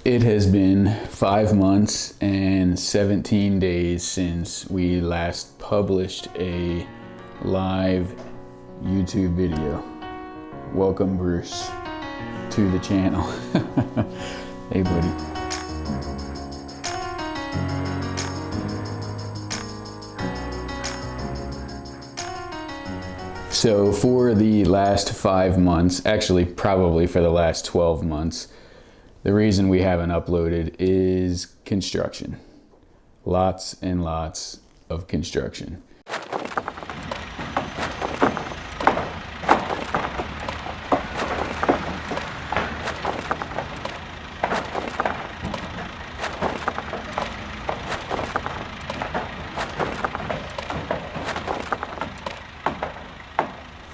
It has been 5 months and 17 days since we last published a live YouTube video. Welcome, Bruce, to the channel. Hey, buddy. So for the last 5 months, actually probably for the last 12 months, the reason we haven't uploaded is construction. Lots and lots of construction.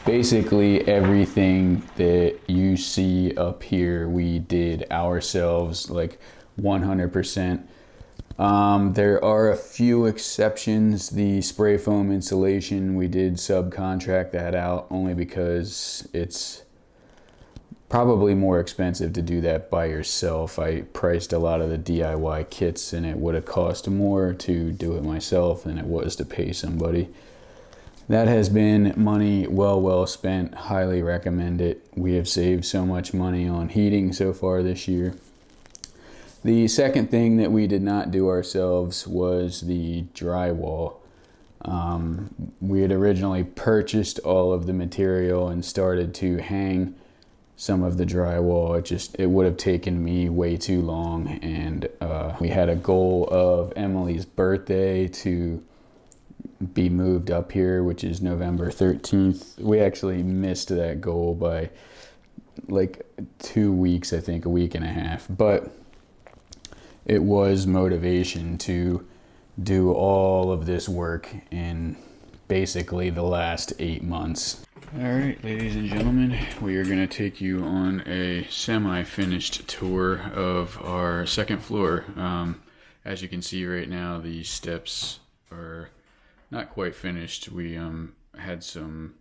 Basically everything that you see up here we did ourselves, like 100%. There are a few exceptions. The spray foam insulation, we did subcontract that out only because it's probably more expensive to do that by yourself. I priced a lot of the DIY kits and it would have cost more to do it myself than it was to pay somebody. That has been money well spent. Highly recommend it. We have saved so much money on heating so far this year. The second thing that we did not do ourselves was the drywall. We had originally purchased all of the material and started to hang some of the drywall. It would have taken me way too long, and we had a goal of Emily's birthday to be moved up here, which is November 13th. We actually missed that goal by like 2 weeks, I think, a week and a half, but it was motivation to do all of this work in basically the last 8 months. All right, ladies and gentlemen, we are going to take you on a semi-finished tour of our second floor. As you can see right now, the steps are not quite finished. We had some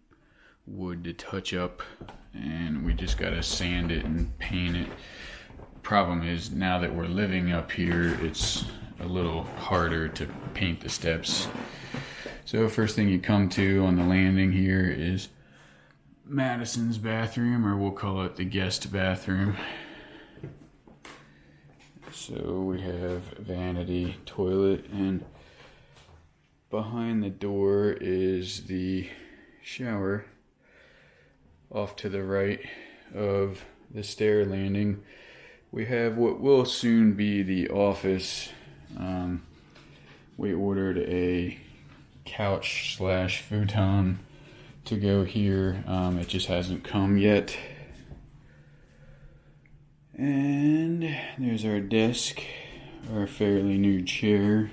wood to touch up and we just gotta sand it and paint it. Problem is, now that we're living up here, it's a little harder to paint the steps. So first thing you come to on the landing here is Madison's bathroom, or we'll call it the guest bathroom. So we have vanity, toilet, and behind the door is the shower. Off to the right of the stair landing, we have what will soon be the office. We ordered a couch slash futon to go here. It just hasn't come yet. And there's our desk, our fairly new chair,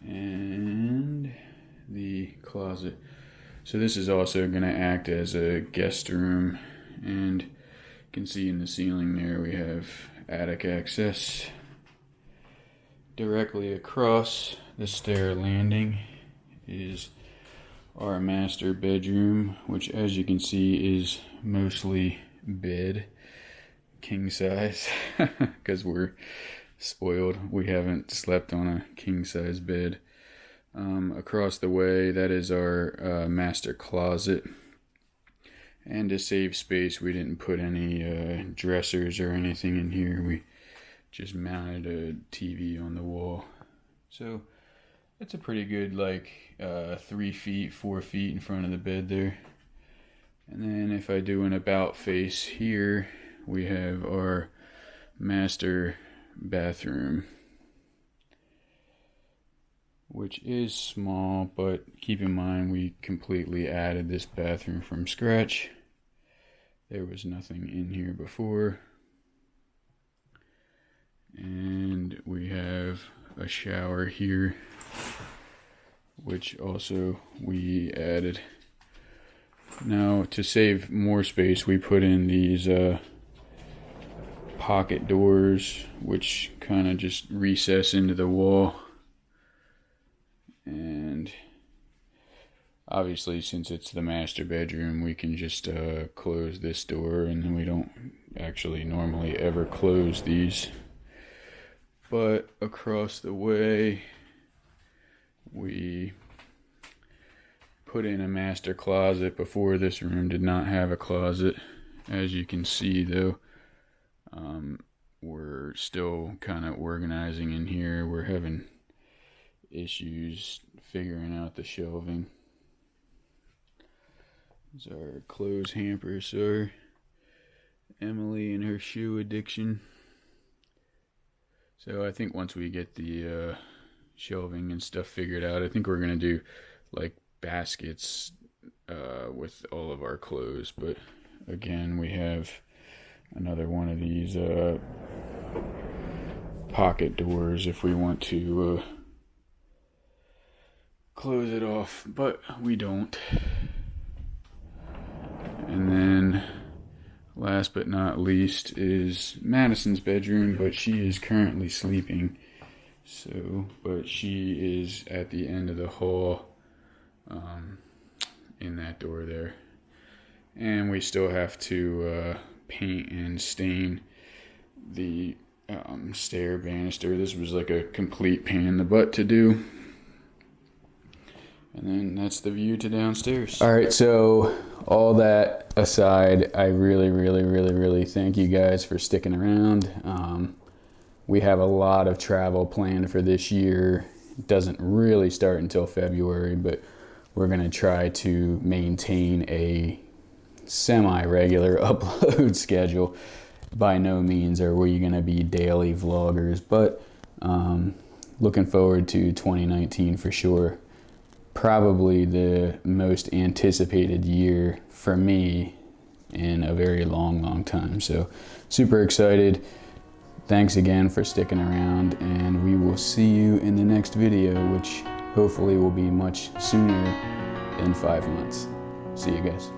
and the closet. So this is also going to act as a guest room, and you can see in the ceiling there we have attic access. Directly across the stair landing is our master bedroom, which, as you can see, is mostly bed, king size, because we're spoiled. We haven't slept on a king size bed. Across the way, that is our master closet. And to save space, we didn't put any dressers or anything in here. We just mounted a TV on the wall. So it's a pretty good 3 feet, 4 feet in front of the bed there. And then if I do an about face here, we have our master bathroom, which is small, but keep in mind we completely added this bathroom from scratch. There was nothing in here before. And we have a shower here, which also we added. Now, to save more space, we put in these pocket doors, which kind of just recess into the wall. And obviously, since it's the master bedroom, we can just close this door, and then we don't actually normally ever close these. But across the way, we put in a master closet. Before, this room did not have a closet. As you can see though, we're still kind of organizing in here. We're having issues figuring out the shelving. These are our clothes hampers, so Emily and her shoe addiction. So I think once we get the shelving and stuff figured out, I think we're gonna do like baskets with all of our clothes. But again, we have another one of these pocket doors if we want to close it off, but we don't. And then last but not least is Madison's bedroom, but she is currently sleeping. So, but she is at the end of the hall, in that door there. And we still have to paint and stain the stair banister. This was like a complete pain in the butt to do. And then that's the view to downstairs. All right, so all that aside, I really thank you guys for sticking around. We have a lot of travel planned for this year. It doesn't really start until February, but we're gonna try to maintain a semi-regular upload schedule. By no means are we gonna be daily vloggers, but looking forward to 2019 for sure. Probably the most anticipated year for me in a very long time. So super excited. Thanks again for sticking around, and we will see you in the next video, which hopefully will be much sooner than 5 months. See you guys.